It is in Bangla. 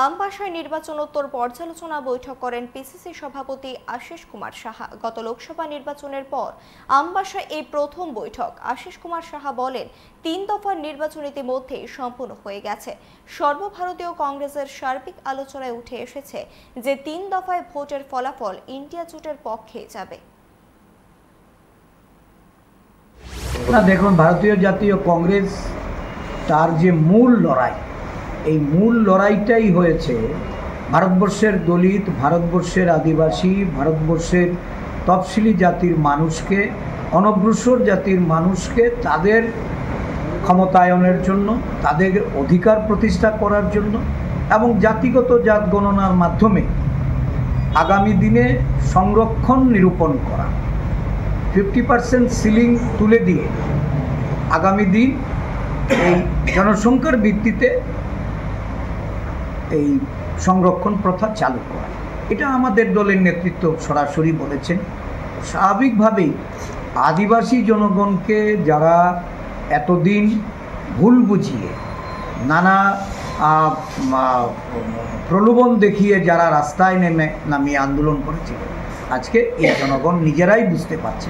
আমবাসায় নির্বাচনোত্তর পর্যালোচনা বৈঠক করেন পিসিসি সভাপতি আশিস কুমার সাহা। গত লোকসভা নির্বাচনের পর আমবাসায় এই প্রথম বৈঠক। আশিস কুমার সাহা বলেন, ৩ দফার নির্বাচন ইতিমধ্যেই সম্পূর্ণ হয়ে গেছে। সর্বভারতীয় কংগ্রেসের সার্বিক আলোচনায় উঠে এসেছে যে ৩ দফায় ভোটের ফলাফল ইন্ডিয়া জোটের পক্ষে যাবে। দেখুন, ভারতীয় জাতীয় কংগ্রেস তার যে মূল লড়াই, এই মূল লড়াইটাই হয়েছে ভারতবর্ষের দলিত, ভারতবর্ষের আদিবাসী, ভারতবর্ষের তফসিলি জাতির মানুষকে, অনগ্রসর জাতির মানুষকে তাদের ক্ষমতায়নের জন্য, তাদের অধিকার প্রতিষ্ঠা করার জন্য এবং জাতিগত জাত গণনার মাধ্যমে আগামী দিনে সংরক্ষণ নিরূপণ করা, 50% সিলিং তুলে দিয়ে আগামী দিন এই জনসংখ্যার ভিত্তিতে এই সংরক্ষণ প্রথা চালু করা, এটা আমাদের দলের নেতৃত্ব সরাসরি বলেছেন। স্বাভাবিকভাবেই আদিবাসী জনগণকে যারা এতদিন ভুল বুঝিয়ে নানা প্রলোভন দেখিয়ে যারা রাস্তায় নামিয়ে আন্দোলন করেছিল, আজকে এই জনগণ নিজেরাই বুঝতে পারছে